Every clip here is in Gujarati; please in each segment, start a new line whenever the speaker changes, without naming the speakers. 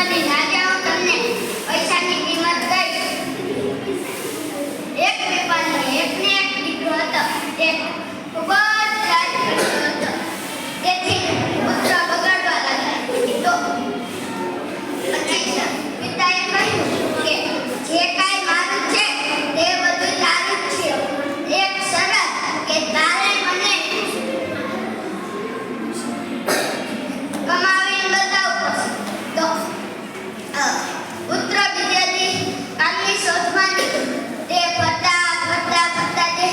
બની ના જાઓ તમને પૈસાની કિંમત કઈ. એક વેપારી એકને એક દીકરો હતો. એક ખૂબ જ લાચાર હતો. તેથી પુત્ર બગાડવા લાગ્યા. તો પછી પિતાએ કહ્યું કે જે કાંઈ મારું છે તે બધું તારું જ છે. એક શરત કે તારે મને કમાવીને બતાવવું પડશે. તો પુત્ર બીજે દી કામની શોધમાં નીકળ્યો. તે ફરતા તે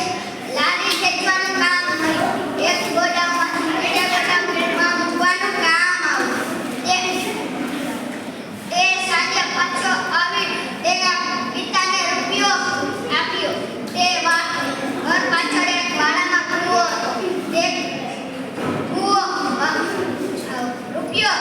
લારી ખેંચવાનું કામ મળ્યું. એક ગોડાઉનમાંથી બીજા ગોડાઉનમાં મૂકવાનું કામ આવ્યું. તે સાંજે પાછો આવી તેના પિતાને રૂપિયો આપ્યો. તે ઘર પાછળ એક વાડામાં કૂવો હતો. તે કૂવો રૂપિયો